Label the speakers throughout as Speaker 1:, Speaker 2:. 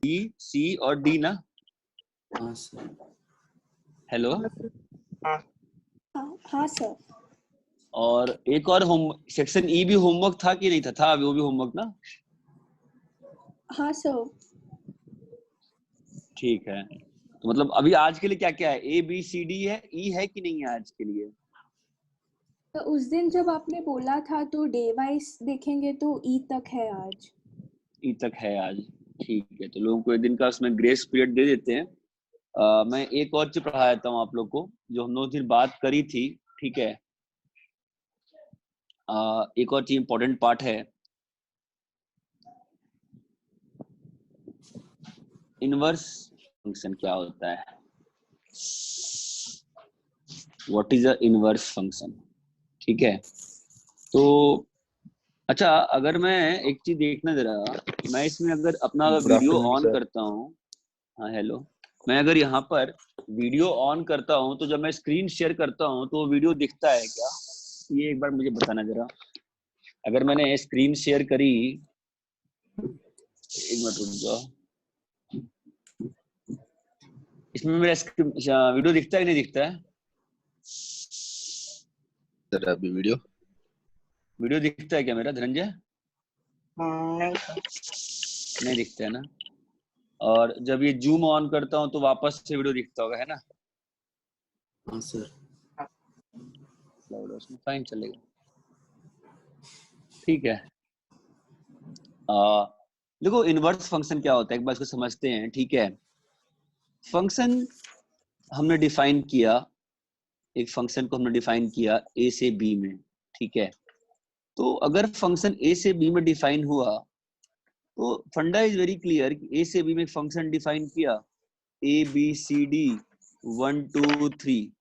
Speaker 1: B C और D ना?
Speaker 2: हाँ सर।
Speaker 1: हेलो।
Speaker 3: हाँ सर।
Speaker 1: और एक और होम सेक्शन ई भी होमवर्क था कि नहीं था? था वो भी होमवर्क ना?
Speaker 3: हाँ सर।
Speaker 1: ठीक है, तो मतलब अभी आज के लिए क्या क्या है? ए बी सी डी है, ई है कि नहीं है आज के लिए?
Speaker 3: तो उस दिन जब आपने बोला था तो डे वाइज देखेंगे तो ई तक है आज।
Speaker 1: ई तक है आज, ठीक है। तो लोगों को एक दिन का उसमें ग्रेस पीरियड दे देते हैं। मैं एक और चीज पढ़ा देता हूँ आप लोग को, जो हम लोग दिन बात करी थी, ठीक है। एक और चीज इंपॉर्टेंट पार्ट है, इनवर्स फंक्शन क्या होता है? What is a inverse function? ठीक है। तो अच्छा, अगर मैं एक चीज देखना जरा, मैं इसमें अगर अपना
Speaker 4: good
Speaker 1: video
Speaker 4: afternoon
Speaker 1: on
Speaker 4: sir.
Speaker 1: करता हूँ, हाँ हेलो, मैं अगर यहाँ पर वीडियो ऑन करता हूँ तो जब मैं स्क्रीन शेयर करता हूँ तो वीडियो दिखता है क्या? ये एक बार मुझे बताना जरा। अगर मैंने स्क्रीन शेयर करी, एक मिनट रुक जाओ, इसमें मेरा वीडियो दिखता है कि नहीं दिखता है?
Speaker 4: सर अभी वीडियो
Speaker 1: दिखता है क्या मेरा धनंजय? नहीं दिखता है ना? और जब ये जूम ऑन करता हूँ तो वापस से वीडियो दिखता होगा, है ना?
Speaker 2: हाँ सर।
Speaker 1: उसमें फाइन चलेगा, ठीक है। देखो इनवर्स फंक्शन क्या होता है, एक बार इसको समझते हैं, ठीक है। फंक्शन हमने डिफाइन किया, एक फंक्शन को हमने डिफाइन किया ए से बी में, ठीक है। तो अगर फंक्शन ए से बी में डिफाइन हुआ तो फंडा इज वेरी क्लियर कि ए से बी में फंक्शन डिफाइन किया, ए बी सी डी 1 2 3।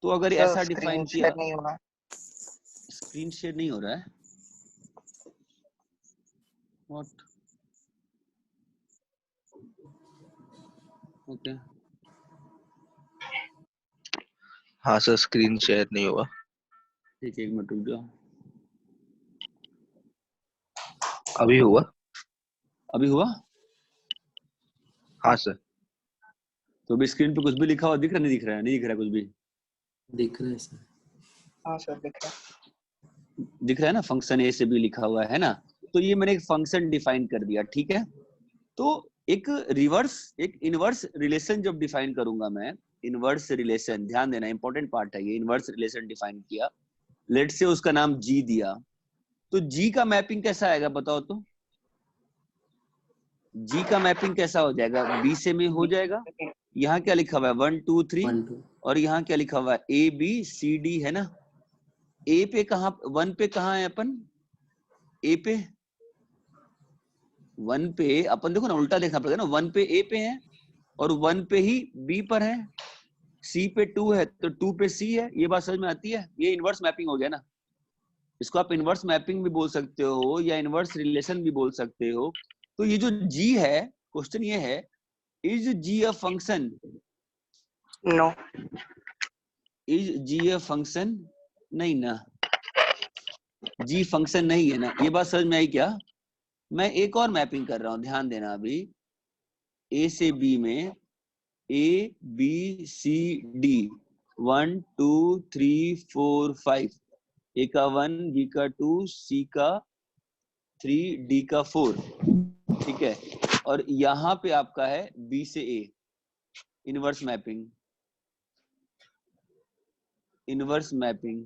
Speaker 1: तो अगर ऐसा डिफाइन किया, स्क्रीन शेयर नहीं हो रहा है, व्हाट? ओके
Speaker 4: हाँ सर स्क्रीन शेयर नहीं हुआ।
Speaker 1: ठीक है, एक मिनट रुक जाओ।
Speaker 4: अभी हुआ?
Speaker 1: अभी हुआ?
Speaker 4: हाँ सर।
Speaker 1: तो अभी स्क्रीन पे कुछ भी लिखा हुआ दिख रहा, नहीं दिख रहा है? नहीं दिख रहा कुछ भी?
Speaker 2: दिख रहा है सर।
Speaker 5: हाँ सर दिख रहा है।
Speaker 1: दिख रहा है ना, फंक्शन ए से बी लिखा हुआ है ना? तो ये मैंने एक फंक्शन डिफाइन कर दिया, ठीक है। तो एक इनवर्स रिलेशन जब डिफाइन करूंगा मैं, इनवर्स रिलेशन, ध्यान देना इंपॉर्टेंट पार्ट है ये, इनवर्स रिलेशन डिफाइन किया, लेट से उसका नाम जी दिया, तो जी का मैपिंग कैसा आएगा बताओ तो? जी का मैपिंग कैसा हो जाएगा? बी से में हो जाएगा, यहाँ क्या लिखा हुआ है 1 2 3,
Speaker 2: 1 2।
Speaker 1: और यहाँ क्या लिखा हुआ है ए बी सी डी, है ना? ए पे कहाँ, 1 पे कहाँ है अपन? ए पे, 1 पे अपन, देखो ना उल्टा देखना पड़ेगा ना, 1 पे ए पे है और 1 पे ही बी पर है, सी पे 2 है तो 2 पे सी है। ये बात समझ में आती है? ये इनवर्स मैपिंग हो गया ना। इसको आप इनवर्स मैपिंग भी बोल सकते हो या इनवर्स रिलेशन भी बोल सकते हो। तो ये जो जी है, क्वेश्चन ये है, is G a function?
Speaker 5: No.
Speaker 1: Is G a function? नहीं ना, जी फंक्शन नहीं है ना। ये बात समझ में आई क्या? मैं एक और मैपिंग कर रहा हूं, ध्यान देना। अभी ए से बी में ए बी सी डी 1 2 3 4 5, ए का 1, बी का 2, सी का 3, डी का 4, ठीक है। और यहाँ पे आपका है बी से ए, इनवर्स मैपिंग, इनवर्स मैपिंग,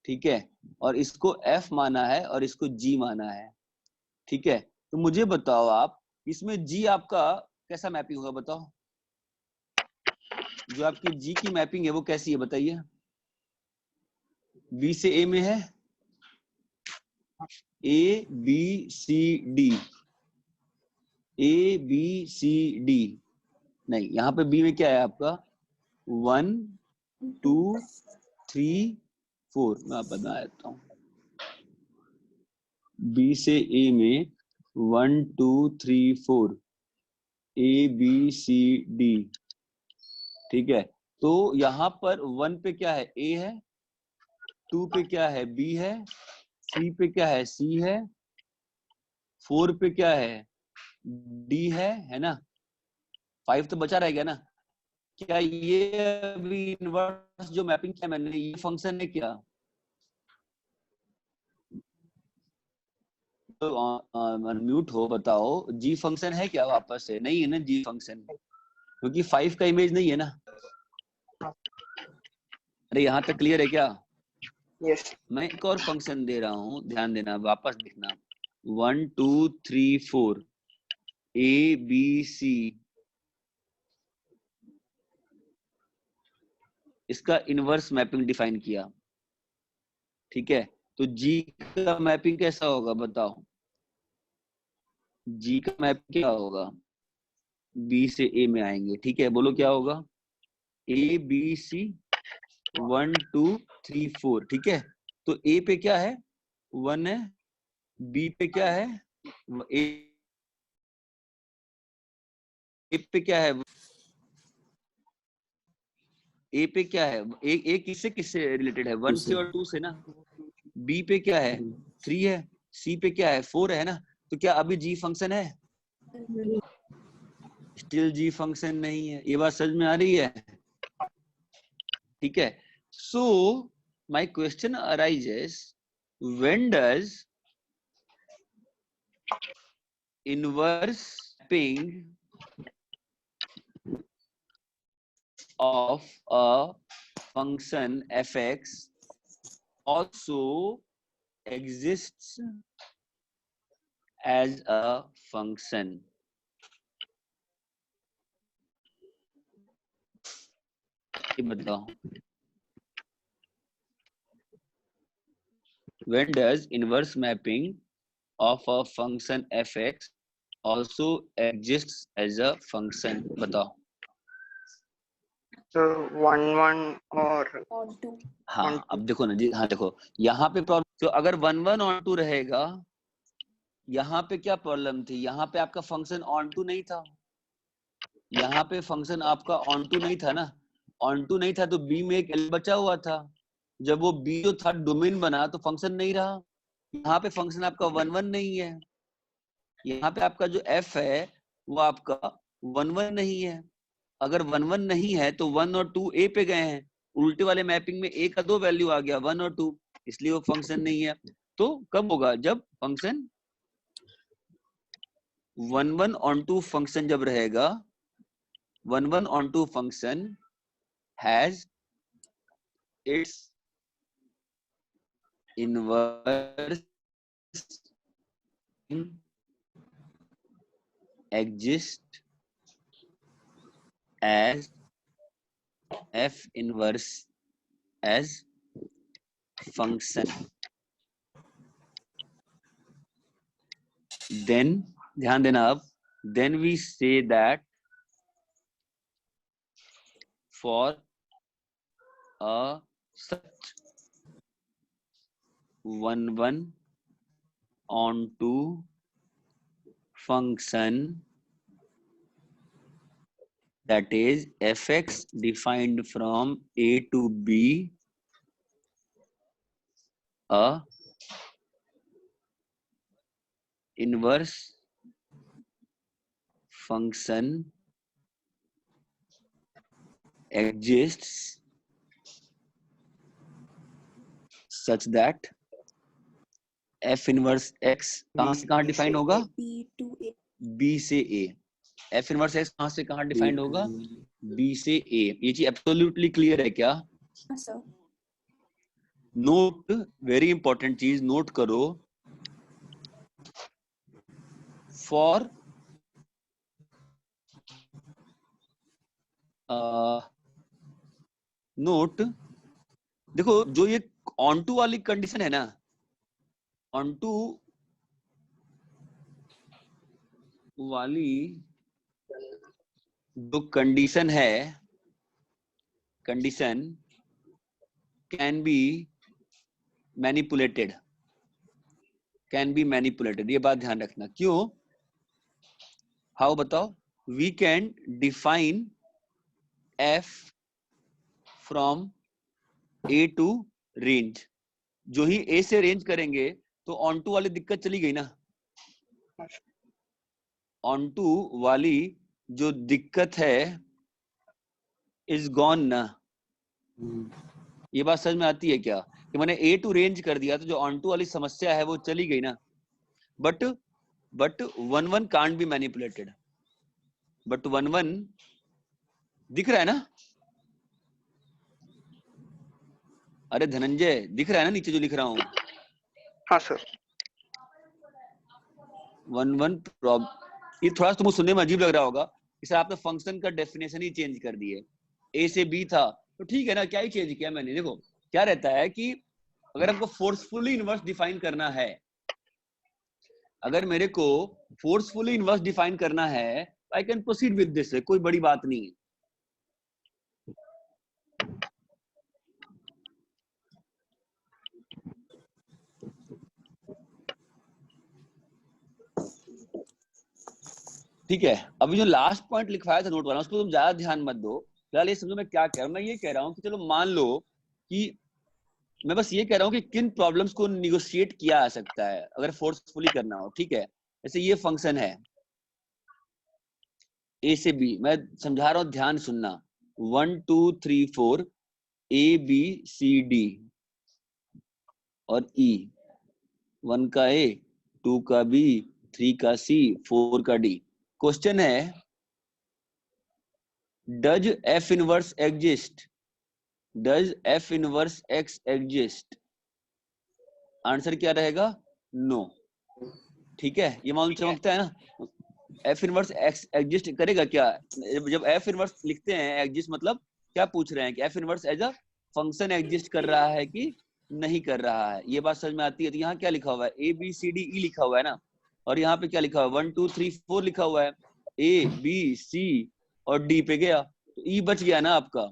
Speaker 1: ठीक है। और इसको एफ माना है और इसको जी माना है, ठीक है। तो मुझे बताओ आप, इसमें जी आपका कैसा मैपिंग होगा बताओ? जो आपकी जी की मैपिंग है वो कैसी है बताइए? बी से ए में है, A B C D, A B C D, नहीं यहाँ पे बी में क्या है आपका 1 2 3 4। मैं आप बता देता हूँ, बी से ए में 1 2 3 4, ए बी सी डी, ठीक है। तो यहाँ पर 1 पे क्या है ए है, 2 पे क्या है बी है, 3 पे क्या है सी है, 4 पे क्या है डी है ना, 5 तो बचा रह गया ना। क्या ये अभी इनवर्स जो मैपिंग किया मैंने, ये फंक्शन है क्या? तो म्यूट हो, बताओ जी फंक्शन है क्या? वापस से नहीं है ना जी फंक्शन, क्योंकि 5 का इमेज नहीं है ना। अरे यहाँ तक क्लियर है क्या?
Speaker 5: यस
Speaker 1: मैं एक और फंक्शन दे रहा हूँ, ध्यान देना, वापस देखना। 1 2 3 4 ए बी सी, इसका इनवर्स मैपिंग डिफाइन किया, ठीक है। तो जी का मैपिंग कैसा होगा बताओ? जी का मैप क्या होगा? बी से ए में आएंगे, ठीक है, बोलो क्या होगा? ए बी सी 1 2 3 4, ठीक है। तो ए पे क्या है? 1 है, बी पे क्या है? ए पे क्या है? ए पे क्या है? ए किससे किससे रिलेटेड है? 1 से और 2 से ना। बी पे क्या है? 3 है। सी पे क्या है? 4 है ना। तो क्या अभी जी फंक्शन है? स्टिल जी फंक्शन नहीं है। ये बात समझ में आ रही है? ठीक है। So my question arises, when does inverse mapping of a function fx also exists as a function? ये बताओ, when does inverse mapping of a function fx also exists as a function? बताओ।
Speaker 5: तो 1 1 और
Speaker 3: on 2
Speaker 1: हाँ
Speaker 5: 1 2
Speaker 1: अब देखो ना जी, हाँ देखो यहाँ पे प्रॉब्लम, तो अगर 1 1 और 2 रहेगा, यहाँ पे क्या प्रॉब्लम थी? यहाँ पे आपका फंक्शन ऑन टू नहीं था, यहाँ पे फंक्शन आपका ऑन टू नहीं था ना। ऑन टू नहीं था तो बी में एक एल बचा हुआ था। जब वो बी जो था डोमेन बना तो फंक्शन नहीं रहा। यहाँ पे फंक्शन आपका 1 1 नहीं है, यहाँ पे आपका जो एफ है वो आपका 1 1 नहीं है। अगर 1 1 नहीं है तो 1 और 2 ए पे गए हैं, उल्टे वाले मैपिंग में ए का 2 वैल्यू आ गया, 1 और 2, इसलिए वो फंक्शन नहीं है। तो कब होगा? जब फंक्शन 1 1 ऑन टू फंक्शन जब रहेगा, 1 1 on 2 function has its inverse exist as f inverse as function. Then ध्यान देना अब, then we say that for a such 1 1 on 2 function, that is fx defined from a to b, a inverse function exists such that f inverse x कहां से कहां define होगा?
Speaker 3: b to a
Speaker 1: b से a। f inverse x कहां से कहां defined होगा? b से a। ये चीज एब्सोल्युटली क्लियर है क्या?
Speaker 3: हाँ सर
Speaker 1: नोट, वेरी इंपॉर्टेंट चीज नोट करो, फॉर नोट, देखो जो ये ऑन टू वाली कंडीशन है ना, ऑन टू वाली जो कंडीशन है, condition can be manipulated, can be manipulated. ये बात ध्यान रखना। क्यों? हाउ बताओ? We can define F from A to range. जो ही ए से रेंज करेंगे तो ऑन टू वाली दिक्कत चली गई ना। ऑनटू वाली जो दिक्कत है इज गॉन ना। ये बात समझ में आती है क्या कि मैंने ए टू रेंज कर दिया तो जो ऑनटू वाली समस्या है वो चली गई ना। But 1-1 can't be manipulated. But 1-1 दिख रहा है ना। अरे धनंजय दिख रहा है ना नीचे जो लिख रहा हूं।
Speaker 5: हाँ सर।
Speaker 1: 1-1 ये थोड़ा तुमको सुनने में अजीब लग रहा होगा कि सर आपने फंक्शन का डेफिनेशन ही चेंज कर दिए। ए से बी था तो ठीक है ना, क्या ही चेंज किया मैंने। देखो क्या रहता है कि अगर हमको फोर्सफुली इनवर्स डिफाइन करना है, अगर मेरे को फोर्सफुली इनवर्स डिफाइन करना है I can proceed with this, कोई बड़ी बात नहीं है। ठीक है, अभी जो लास्ट पॉइंट लिखवाया था नोट वाला उसको तुम ज्यादा ध्यान मत दो। फिलहाल ये समझो मैं क्या कह रहा हूँ। मैं ये कह रहा हूँ कि चलो मान लो कि मैं बस ये कह रहा हूँ कि किन प्रॉब्लम्स को निगोशिएट किया जा सकता है अगर फोर्सफुली करना हो। ठीक है, जैसे ये फंक्शन है ए से बी, मैं समझा रहा हूँ ध्यान सुनना। 1 2 3 4 ए बी सी डी और ई, 1 का ए, 2 का बी, 3 का सी, 4 का डी। क्वेश्चन है does F inverse exist, does F inverse X exist. Answer क्या रहेगा? नो। ठीक है, ये मालूम चमकता है ना। एफ इनवर्स एक्स एग्जिस्ट करेगा क्या? जब एफ इनवर्स लिखते हैं एग्जिस्ट मतलब क्या पूछ रहे हैं कि F inverse as a function exist कर रहा है कि नहीं कर रहा है। ये बात समझ में आती है। तो यहाँ क्या लिखा हुआ है? A B C D E लिखा हुआ है ना, और यहाँ पे क्या लिखा हुआ है? 1 2 3 4 लिखा हुआ है। ए बी सी और डी पे गया तो ई बच गया ना आपका।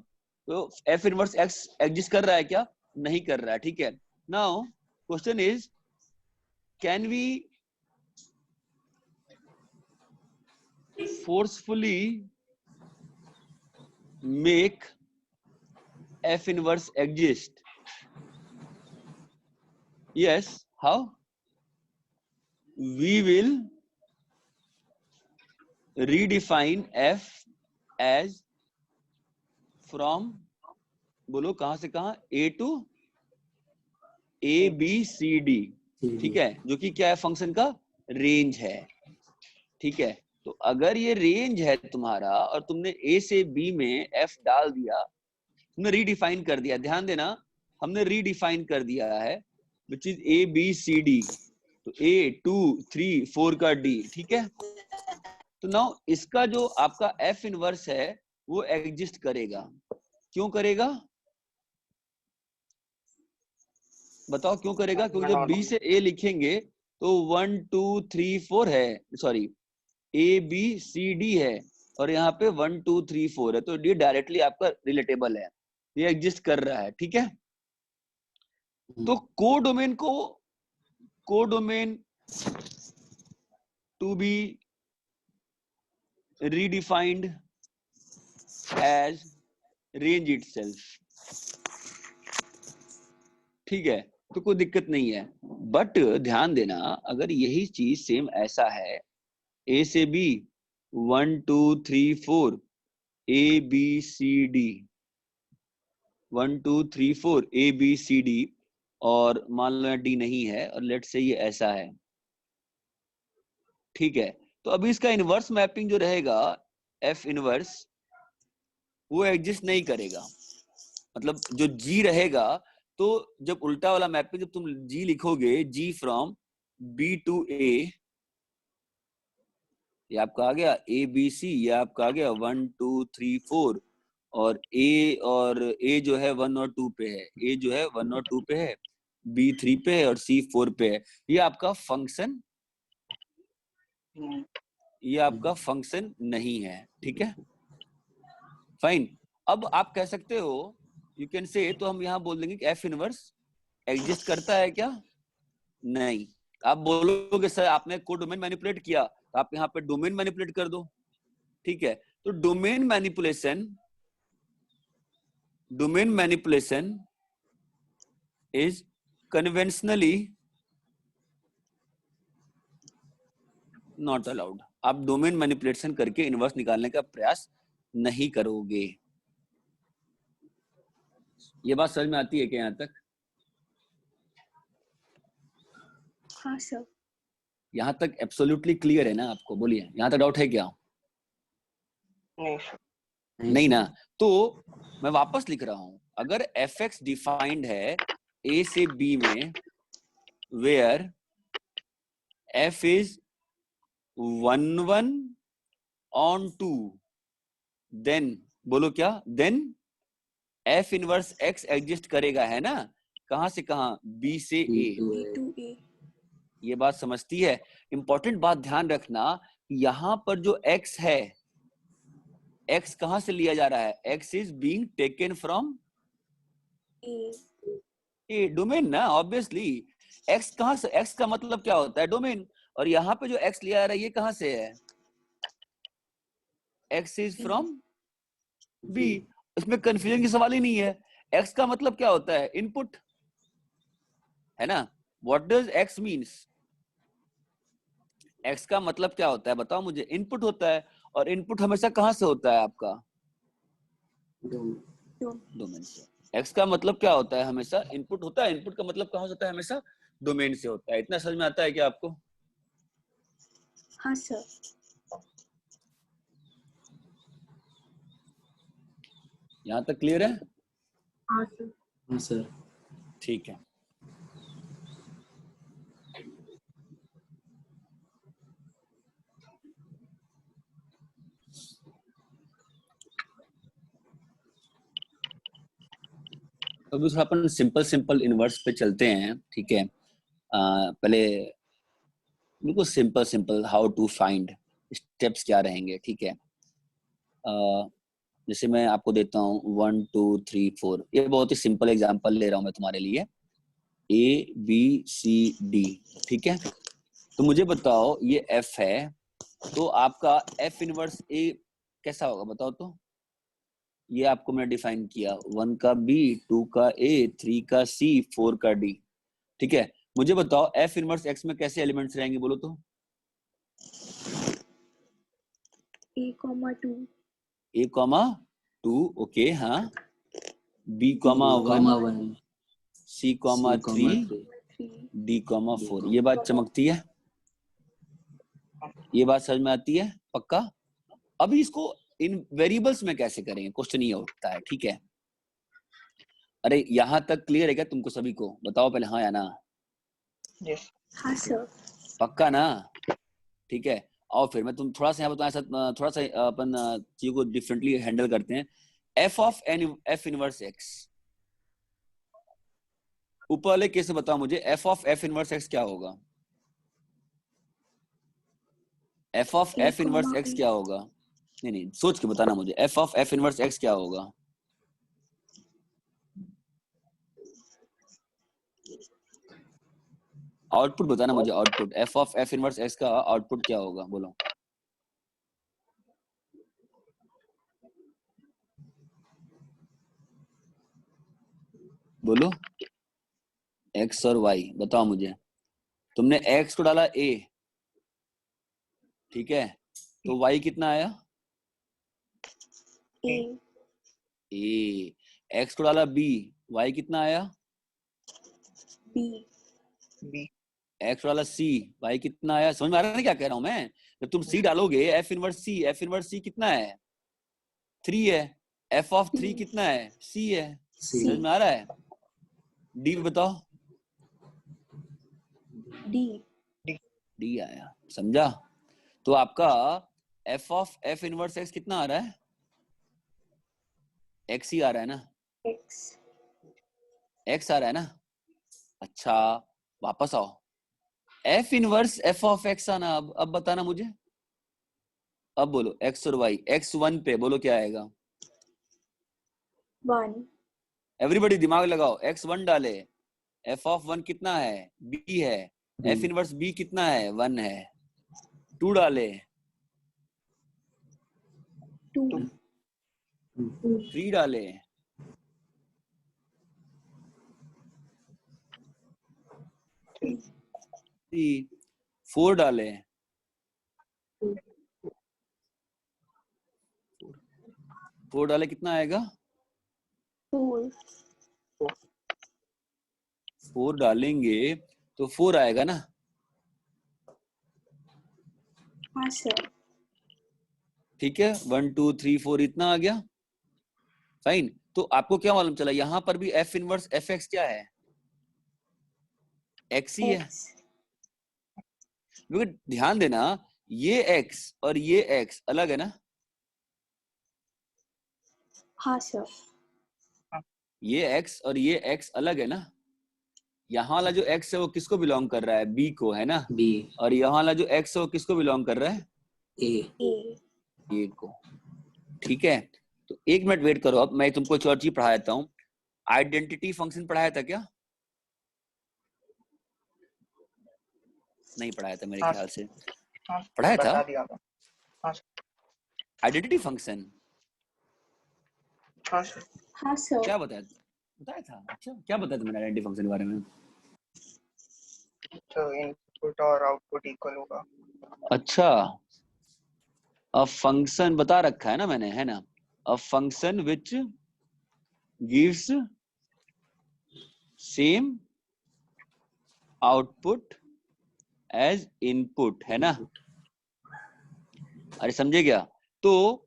Speaker 1: तो एफ इनवर्स एक्स एग्जिस्ट कर रहा है क्या? नहीं कर रहा है। ठीक है, now question is can we forcefully make f inverse exist? Yes, how? We will redefine f as from, बोलो कहां से कहां, a to a b c d। ठीक है, जो कि क्या है? फंक्शन का रेंज है। ठीक है, तो अगर ये रेंज है तुम्हारा और तुमने ए से बी में एफ डाल दिया, तुमने रीडिफाइन कर दिया, ध्यान देना हमने रीडिफाइन कर दिया है which is A B C D. तो ए 2 3 4 का डी। ठीक है, तो नाउ इसका जो आपका एफ इनवर्स है वो एग्जिस्ट करेगा। क्यों करेगा बताओ? क्यों करेगा? क्योंकि जब बी से ए लिखेंगे तो 1 2 3 4 है, sorry A B C D है और यहाँ पे 1 2 3 4 है, तो ये डायरेक्टली आपका रिलेटेबल है, ये एग्जिस्ट कर रहा है। ठीक है, तो कोडोमेन को, codomain to be redefined as range itself। ठीक है, तो कोई दिक्कत नहीं है। बट ध्यान देना अगर यही चीज सेम ऐसा है ए से B 1 2 3 4 A B C D 1 2 3 4 A B C D और मान लो डी नहीं है और लेट से ये ऐसा है। ठीक है, तो अभी इसका इनवर्स मैपिंग जो रहेगा एफ इनवर्स वो एग्जिस्ट नहीं करेगा। मतलब जो जी रहेगा, तो जब उल्टा वाला मैपिंग जब तुम जी लिखोगे, जी फ्रॉम बी टू ए, ये आपका आ गया ए बी सी, ये आपका आ गया 1 2 3 4 और ए जो है 1 और 2 पे है, ए जो है 1 और 2 पे है, बी 3 पे है और सी 4 पे है। ये आपका फंक्शन, ये आपका फंक्शन नहीं है। ठीक है, फाइन। अब आप कह सकते हो, यू कैन से, तो हम यहाँ बोल देंगे कि एफ इनवर्स एग्जिस्ट करता है क्या? नहीं। आप बोलोगे सर आपने कोड डोमेन मैनिपुलेट किया, तो आप यहाँ पे डोमेन मैनिपुलेट कर दो। ठीक है, तो domain manipulation is conventionally not allowed. आप डोमेन मैनिपुलेशन करके इनवर्स निकालने का प्रयास नहीं करोगे। ये बात समझ में आती है क्या यहाँ तक?
Speaker 3: हाँ सर।
Speaker 1: यहाँ तक एब्सोल्युटली क्लियर है ना आपको? बोलिए, यहाँ तक डाउट है क्या?
Speaker 5: नहीं सर।
Speaker 1: नहीं ना? तो मैं वापस लिख रहा हूं, अगर एफ एक्स डिफाइंड है ए से बी में, where F is 1 1 on 2, then बोलो क्या? Then F inverse X exist करेगा, है ना? कहां से कहां? बी से ए।
Speaker 3: B2A।
Speaker 1: ये बात समझती है? इंपॉर्टेंट बात ध्यान रखना, यहां पर जो एक्स है, एक्स कहां से लिया जा रहा है? X is being taken from
Speaker 3: A।
Speaker 1: A, domain ना, ऑब्वियसली। एक्स कहां से? एक्स का मतलब क्या होता है? डोमेन। और यहाँ पे जो एक्स लिया जा रहा है ये कहां से है? X is from B. इसमें कंफ्यूजन की सवाल ही नहीं है। एक्स का मतलब क्या होता है? इनपुट, है ना? What does x means? X का मतलब क्या होता है बताओ मुझे? इनपुट होता है। और इनपुट हमेशा कहां से होता है आपका? डोमेन से। एक्स का मतलब क्या होता है? हमेशा इनपुट होता है। इनपुट का मतलब कहां से होता है? हमेशा डोमेन से होता है। इतना समझ में आता है क्या आपको?
Speaker 3: हाँ सर।
Speaker 1: यहाँ तक क्लियर है?
Speaker 3: हाँ सर।
Speaker 2: हाँ सर।
Speaker 1: ठीक है। तो अभी थोड़ा अपन सिंपल इनवर्स पे चलते हैं, ठीक है? पहले बिल्कुल simple how to find, steps क्या रहेंगे, ठीक है? जैसे मैं आपको देता हूँ 1 2 3 4, ये बहुत ही सिंपल एग्जांपल ले रहा हूँ मैं तुम्हारे लिए। A B C D, ठीक है? तो मुझे बताओ ये F है, तो आपका F इनवर्स A कैसा होगा बताओ तो? ये आपको मैंने डिफाइन किया, 1 का B, 2 का A, 3 का C, 4 का D, ठीक है? मुझे बताओ F इनवर्स X में कैसे एलिमेंट्स रहेंगे बोलो तो?
Speaker 3: A, 2।
Speaker 1: A, 2, ओके, हाँ। B, 1, C, 3,
Speaker 3: 3।
Speaker 1: D, 4। ये बात चमकती है? ये बात समझ में आती है पक्का? अभी इसको इन वेरिएबल्स में कैसे करेंगे, क्वेश्चन ये उठता है, ठीक है? अरे यहाँ तक क्लियर है क्या तुमको सभी को? बताओ पहले हाँ या ना।
Speaker 5: यस।
Speaker 3: हाँ सर।
Speaker 1: पक्का ना? ठीक है। और फिर मैं तुम थोड़ा सा यहाँ बताऊँ, ऐसा थोड़ा सा अपन चीजों को डिफरेंटली हैंडल करते हैं। F इनवर्स एक्स, ऊपर वाले केस में बताओ मुझे F इनवर्स एक्स क्या होगा? F इनवर्स एक्स क्या होगा? नहीं, सोच के बताना मुझे। F इनवर्स एक्स क्या होगा? आउटपुट बताना मुझे, आउटपुट F इनवर्स एक्स का आउटपुट क्या होगा बोलो? बोलो, एक्स और वाई बताओ मुझे। तुमने एक्स को डाला A, ठीक है? तो वाई कितना आया?
Speaker 3: A।
Speaker 1: ए। एक्स को डाला B, वाई कितना आया?
Speaker 3: B।
Speaker 5: बी।
Speaker 1: एक्स वाला C, वाई कितना आया? समझ में आ रहा है ना क्या कह रहा हूं मैं? जब तुम C डालोगे, F इनवर्स C कितना है? 3 है। F कितना है? C है। समझ में आ रहा है? D बताओ।
Speaker 3: D।
Speaker 1: D आया, समझा? तो आपका F इनवर्स X कितना आ रहा है? X ही आ रहा है ना?
Speaker 3: X।
Speaker 1: X आ रहा है ना? अच्छा, वापस आओ। F inverse F of X आना। अब बताना मुझे। अब बोलो X और Y। X1 पे बोलो क्या आएगा?
Speaker 3: 1।
Speaker 1: एवरीबॉडी दिमाग लगाओ। X1 डाले, F ऑफ 1 कितना है? B है। F इनवर्स B कितना है? 1 है। 2 डाले,
Speaker 3: 2।
Speaker 1: 3 डाले, 3, 4 डाले, 4 डाले कितना आएगा?
Speaker 3: 4।
Speaker 1: 4 डालेंगे तो 4 आएगा ना?
Speaker 3: हाँ सर।
Speaker 1: ठीक है, 1 2 3 4 इतना आ गया। फाइन। तो आपको क्या मालूम चला, यहाँ पर भी एफ इनवर्स एफ एक्स क्या है? एक्स ही है।
Speaker 3: X।
Speaker 1: क्योंकि ध्यान देना, ये एक्स और ये एक्स अलग है ना?
Speaker 3: हाँ सर।
Speaker 1: ये एक्स और ये एक्स अलग है ना? यहाँ वाला जो एक्स है वो किसको बिलोंग कर रहा है? बी को, है ना?
Speaker 2: बी।
Speaker 1: और यहाँ वाला जो एक्स है वो किसको बिलोंग कर रहा है?
Speaker 2: ए।
Speaker 3: A।
Speaker 1: ए को। ठीक है, तो 1 मिनट वेट करो, अब मैं तुमको एक और चीज पढ़ा देता हूँ। आइडेंटिटी फंक्शन पढ़ाया था क्या? नहीं पढ़ाया था मेरे
Speaker 5: हाँ
Speaker 1: ख्याल से।
Speaker 5: हाँ
Speaker 1: पढ़ाया था
Speaker 5: बता दिया था। हाँ सर।
Speaker 1: Identity function?
Speaker 5: हाँ सर।
Speaker 3: हाँ सर।
Speaker 1: क्या बताया बताया था? अच्छा, क्या बताया था मैंने आइडेंटिटी फंक्शन के बारे में?
Speaker 5: तो इनपुट और आउटपुट इक्वल होगा।
Speaker 1: अच्छा, अ फंक्शन बता रखा है ना मैंने, है ना? A function which gives same output as input, है ना? अरे समझे क्या? तो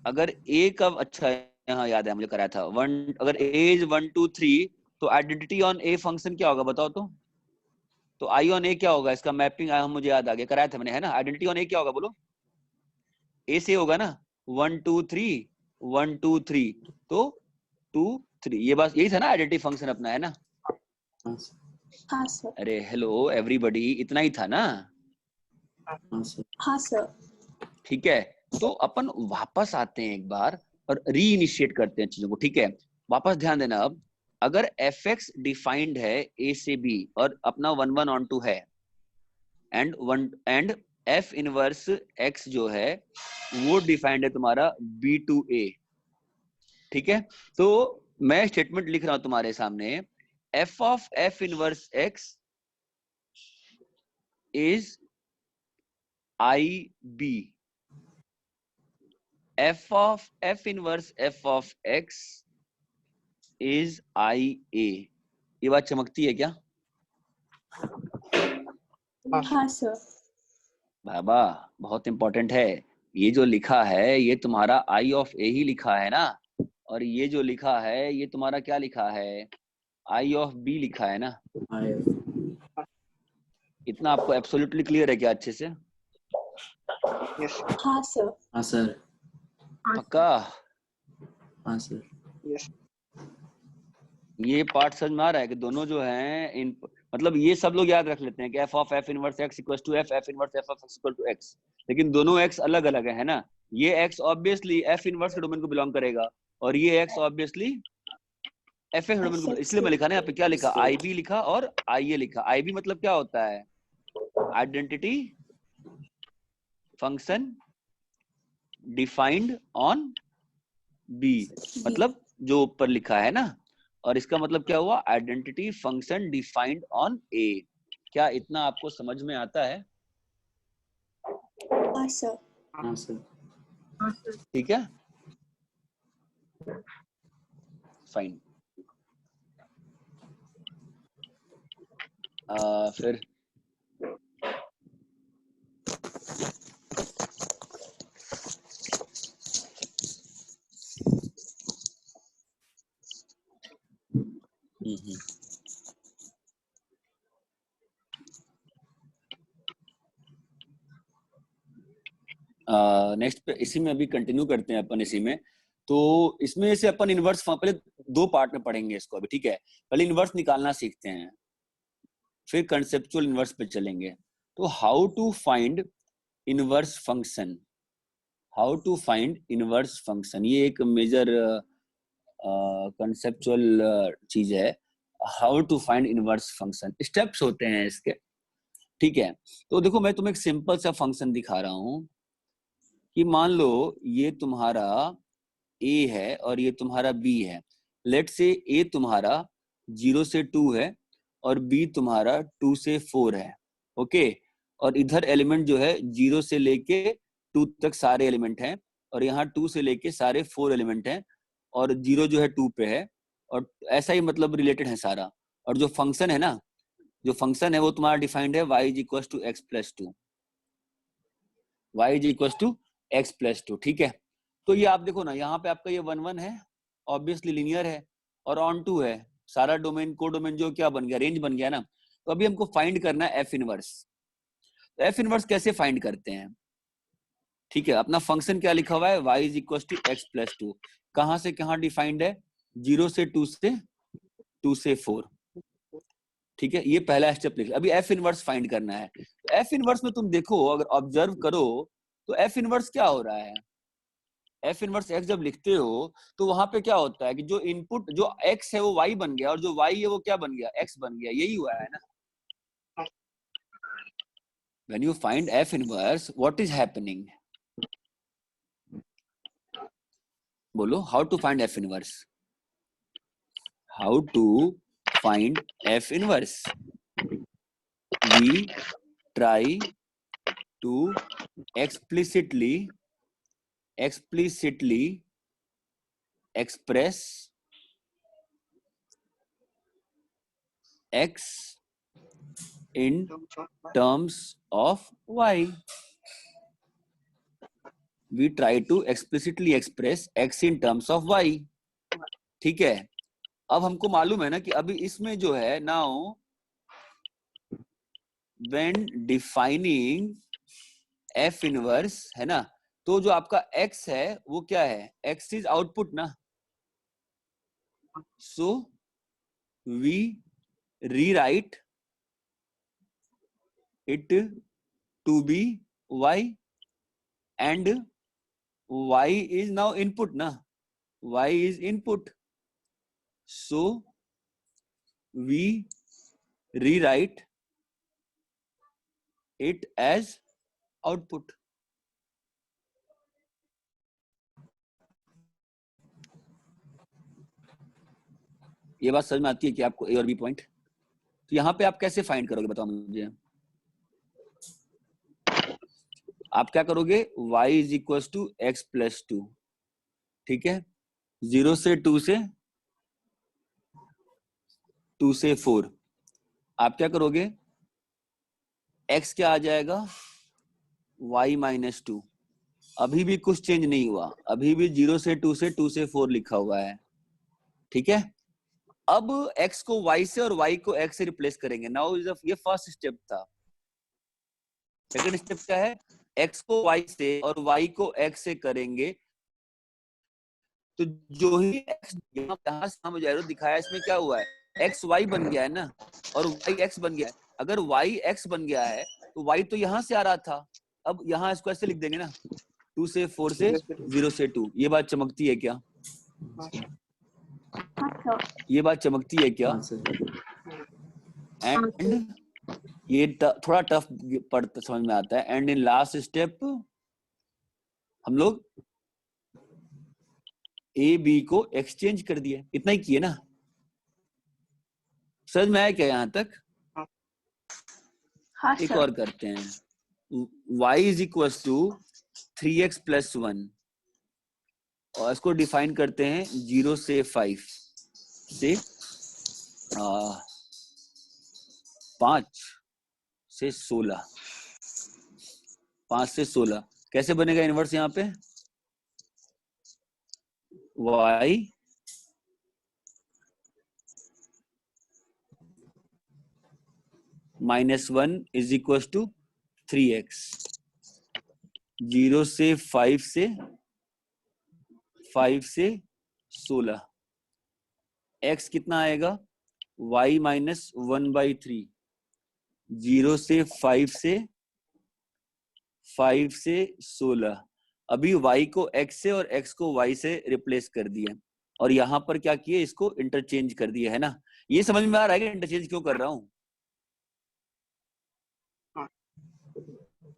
Speaker 1: अगर ए का, अच्छा यहाँ याद है मुझे, कराया था 1, अगर ए इज 1 2 3 तो आइडेंटिटी ऑन ए फंक्शन क्या होगा बताओ तो आई ऑन ए क्या होगा? इसका मैपिंग मुझे याद आ गया, कराया था मैंने, है ना? आइडेंटिटी ऑन ए क्या होगा बोलो? ए से होगा ना, 1 2 3 1 2 3 तो 2 3, ये बस यही था ना आइडेंटिटी फंक्शन अपना, है ना?
Speaker 2: हाँ सर।
Speaker 3: हाँ सर।
Speaker 1: अरे हेलो एवरीबॉडी, इतना ही था ना?
Speaker 2: हाँ सर।
Speaker 3: हाँ सर।
Speaker 1: ठीक है, तो अपन वापस आते हैं एक बार और रीइनिशिएट करते हैं चीजों को। ठीक है, वापस ध्यान देना। अब अगर एफ एक्स डिफाइंड है ए से बी और अपना 1 1 ऑन 2 है, एंड एफ इनवर्स एक्स जो है वो डिफाइंड है तुम्हारा बी टू ए। ठीक है, तो मैं स्टेटमेंट लिख रहा हूं तुम्हारे सामने, f of F inverse x is I B, f of F inverse F of x is I A. ये बात चमकती है क्या?
Speaker 3: हाँ सर।
Speaker 1: बाबा बहुत इंपॉर्टेंट है। ये जो लिखा है ये तुम्हारा आई ऑफ ए ही लिखा है ना, और ये जो लिखा है ये तुम्हारा क्या लिखा है? आई ऑफ बी लिखा है ना?
Speaker 2: आई।
Speaker 1: इतना आपको एब्सोल्युटली क्लियर है क्या अच्छे से?
Speaker 5: यस
Speaker 3: हाँ सर।
Speaker 2: हाँ सर।
Speaker 1: पक्का?
Speaker 2: हाँ सर।
Speaker 5: यस।
Speaker 1: ये पार्ट समझ में आ रहा है कि दोनों जो हैं इन, मतलब ये सब लोग याद रख लेते हैं कि F of F inverse X equal to F F inverse F of X equal to X, लेकिन दोनों एक्स अलग अलग है ना? ये एक्स ऑब्वियसली एफ इनवर्स के डोमेन को बिलोंग करेगा और ये X obviously F X domain को, इसलिए मैं लिखा ना यहाँ पे, क्या लिखा? आई बी लिखा और आई ए लिखा। आई बी मतलब क्या होता है? Identity function defined on B, मतलब जो ऊपर लिखा है ना, और इसका मतलब क्या हुआ? आइडेंटिटी फंक्शन डिफाइंड ऑन ए। क्या इतना आपको समझ में आता है?
Speaker 3: हाँ सर।
Speaker 2: हाँ सर।
Speaker 1: ठीक है, फाइन। फिर नेक्स्ट पे इसी में अभी कंटिन्यू करते हैं अपन इसी में। तो इसमें से अपन इनवर्स, पहले 2 पार्ट में पढ़ेंगे इसको अभी। ठीक है, पहले इनवर्स निकालना सीखते हैं, फिर कंसेप्चुअल इनवर्स पे चलेंगे। तो how to find inverse function, how to find inverse function, ये एक मेजर कंसेप्चुअल चीज है। How to find inverse function, steps होते हैं इसके। ठीक है, तो देखो मैं तुम्हें एक सिंपल सा फंक्शन दिखा रहा हूं कि मान लो ये तुम्हारा a है और ये तुम्हारा b है। लेट से a तुम्हारा 0 से 2 है और b तुम्हारा 2 से 4 है। ओके, और इधर एलिमेंट जो है 0 से लेके 2 तक सारे एलिमेंट हैं, और यहाँ 2 से लेके सारे 4 एलिमेंट हैं और 0 जो है 2 पे है, और ऐसा ही मतलब रिलेटेड है सारा। और जो फंक्शन है ना, जो फंक्शन है वो तुम्हारा डिफाइंड है y is equal to X plus two, y is equal to X plus two. ठीक है, तो ये आप देखो ना, यहाँ पे आपका ये 1 1 है, ऑब्वियसली लिनियर है, और ऑन टू है, सारा डोमेन को डोमेन जो क्या बन गया, रेंज बन गया ना। तो अभी हमको फाइंड करना है एफ इनवर्स। तो एफ इनवर्स कैसे फाइंड करते हैं? ठीक है, अपना फंक्शन क्या लिखा हुआ है, y is equal to X plus two, कहाँ से कहाँ डिफाइंड है, 0 से 2 से 2 से 4। ठीक है, ये पहला स्टेप लिख। अभी एफ इनवर्स फाइंड करना है। तो एफ इनवर्स में तुम देखो, अगर ऑब्जर्व करो तो एफ इनवर्स क्या हो रहा है, एफ इनवर्स एक्स जब लिखते हो तो वहां पे क्या होता है कि जो इनपुट जो एक्स है वो वाई बन गया, और जो वाई है वो क्या बन गया, एक्स बन गया। यही हुआ है ना। When you find f inverse, what is happening? बोलो, how to find f inverse? How to find f inverse? We try to explicitly express x in terms of y. We try to explicitly express x in terms of y. ठीक है, अब हमको मालूम है ना कि अभी इसमें जो है, now when defining f inverse है ना, तो जो आपका x है वो क्या है, x is output ना, so we rewrite it to be y, and y is now input na, y is input, so we rewrite it as output. ये बात समझ में आती है कि आपको ए और बी पॉइंट? तो यहाँ पे आप कैसे फाइंड करोगे, बताओ मुझे। आप क्या करोगे, y is equal to X plus two. ठीक है, 0 से 2 से 2 से 4। आप क्या करोगे, x क्या आ जाएगा, y माइनस टू। अभी भी कुछ चेंज नहीं हुआ, अभी भी 0 से 2 से 2 से 4 लिखा हुआ है। ठीक है, अब x को y से और y को x से रिप्लेस करेंगे। नाउ ये फर्स्ट स्टेप था। सेकंड स्टेप क्या है, x को y से और y को x से करेंगे। तो जो ही x यहाँ एरो दिखाया, इसमें क्या हुआ है, x y बन गया है ना, और y x बन गया है। अगर y x बन गया है तो y तो यहाँ से आ रहा था, अब यहाँ इसको ऐसे लिख देंगे ना, 2 से 4 से 0 से 2। ये बात चमकती है क्या, ये बात चमकती है क्या? एंड ये थोड़ा टफ पढ़ता समझ में आता है। एंड इन लास्ट स्टेप हम लोग ए बी को एक्सचेंज कर दिए, इतना ही किए ना। समझ में आया क्या यहाँ तक?
Speaker 3: हाँ
Speaker 1: एक
Speaker 3: सर।
Speaker 1: और करते हैं, y is equal to 3x plus 1, और इसको डिफाइन करते हैं 0 से 5 से 5 से 16, 5 से 16। कैसे बनेगा इनवर्स यहाँ पे, y minus 1 is equal to 3x, 0 से 5 से 16। x कितना आएगा, y माइनस 1/3, 0 से 5 से 16। अभी y को x से और x को y से रिप्लेस कर दिया, और यहाँ पर क्या किए, इसको इंटरचेंज कर दिया है ना। ये समझ में आ रहा है कि इंटरचेंज क्यों कर रहा हूँ?
Speaker 3: हाँ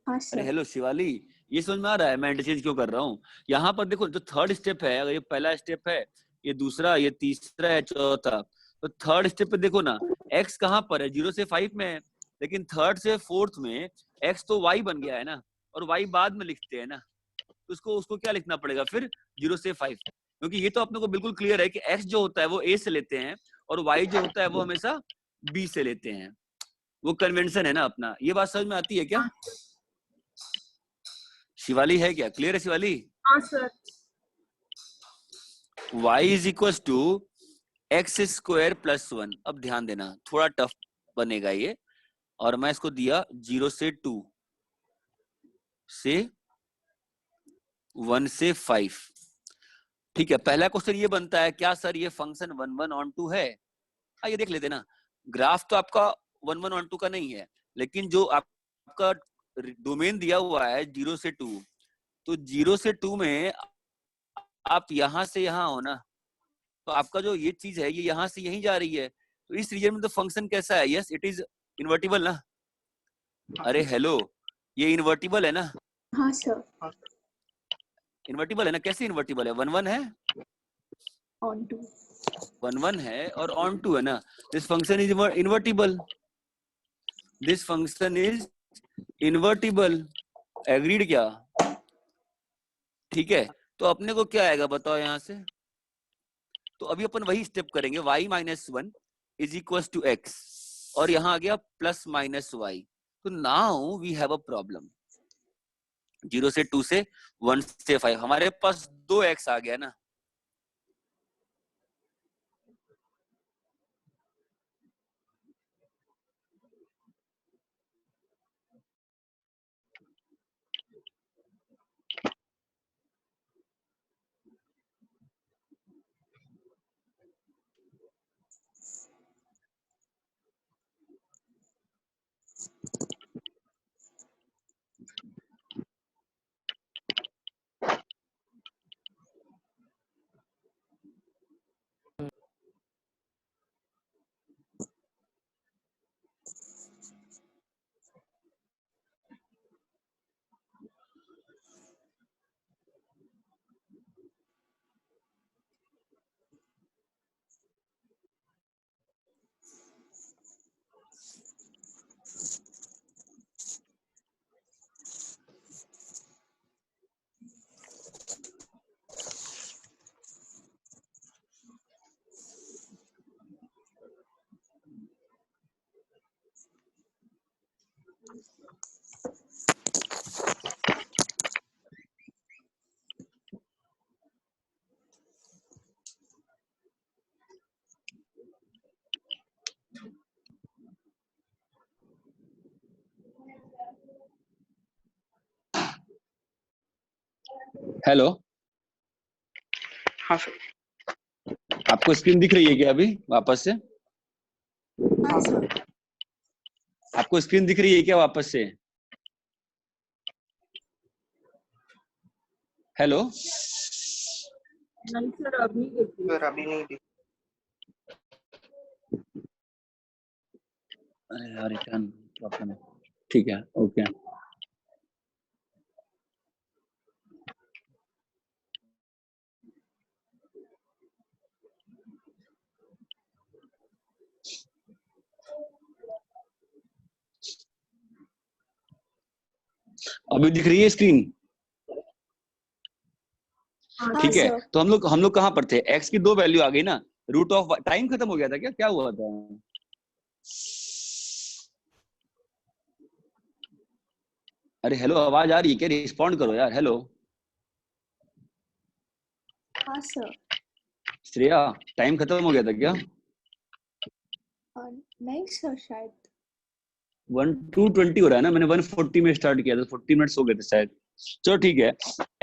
Speaker 1: अरे
Speaker 3: सर।
Speaker 1: हेलो शिवाली, ये समझ में आ रहा है मैं इंटरचेंज क्यों कर रहा हूँ? यहाँ पर देखो, जो थर्ड स्टेप है, अगर ये पहला स्टेप है, ये दूसरा, ये तीसरा है, चौथा, तो थर्ड स्टेप पे देखो ना, x कहाँ पर है, 0 से 5 में है, लेकिन थर्ड से फोर्थ में x तो y बन गया है ना, और y बाद में लिखते हैं ना। तो उसको क्या लिखना पड़ेगा फिर 0 से 5, क्योंकि ये तो अपने को बिल्कुल क्लियर है कि x जो होता है वो a से लेते हैं और y जो होता है वो हमेशा b से लेते हैं, वो कन्वेंशन है ना अपना। ये बात समझ में आती है क्या? शिवाली है क्या? क्लियर है शिवाली?
Speaker 6: हाँ sir.
Speaker 1: y is equal to X square plus 1। अब ध्यान देना थोड़ा टफ बनेगा ये, और मैं इसको दिया 0 से 2 से 1 से 5। ठीक है, पहला क्वेश्चन ये बनता है, क्या सर ये फंक्शन 1 1 ऑन 2 है? ये देख लेते ना, ग्राफ तो आपका 1 1 ऑन 2 का नहीं है, लेकिन जो आपका डोमेन दिया हुआ है 0 से 2, तो 0 से 2 में आप यहां से यहां हो ना, तो आपका जो ये चीज है ये यहां से यहीं जा रही है, तो इस रीजन में तो फंक्शन कैसा है? यस इट इज इन्वर्टिबल ना। अरे हेलो, ये इन्वर्टिबल है ना?
Speaker 3: हाँ सर।
Speaker 1: इन्वर्टिबल है ना? कैसे इन्वर्टिबल है? 1 1 है,
Speaker 3: ऑन टू
Speaker 1: 1 1 है और ऑन 2 है ना, this function is invertible, this function is invertible. Agreed क्या? ठीक है, तो अपने को क्या आएगा बताओ यहाँ से? तो अभी अपन वही स्टेप करेंगे, y minus 1 is equal to x, और यहाँ आ गया प्लस माइनस y। तो now we have a problem, 0 से 2 से 1 से 5 हमारे पास 2x आ गया ना। हेलो,
Speaker 5: हाँ सर।
Speaker 1: आपको स्क्रीन दिख रही है क्या अभी वापस से?
Speaker 3: हाँ सर।
Speaker 1: आपको स्क्रीन दिख रही है क्या वापस से? हेलो,
Speaker 6: नहीं सर अभी नहीं देखी।
Speaker 5: सर अभी नहीं दिख।
Speaker 1: अरे यार क्या प्रॉब्लम है? ठीक है, ओके। अभी दिख रही है स्क्रीन?
Speaker 3: हाँ
Speaker 1: ठीक है,
Speaker 3: सर।
Speaker 1: तो हम लोग कहाँ पर थे? x की 2 वैल्यू आ गई ना, रूट ऑफ टाइम खत्म हो गया था क्या? क्या हुआ था? अरे हेलो, आवाज आ रही है क्या? रिस्पॉन्ड करो यार। हेलो
Speaker 3: हाँ सर।
Speaker 1: श्रेया, टाइम खत्म हो गया था क्या?
Speaker 3: नहीं सर, शायद
Speaker 1: 1:20 हो रहा है ना, मैंने 1:40 में स्टार्ट किया था, 40 मिनट्स हो गए थे शायद। चलो ठीक है,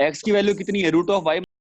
Speaker 1: x की वैल्यू कितनी है? Root of y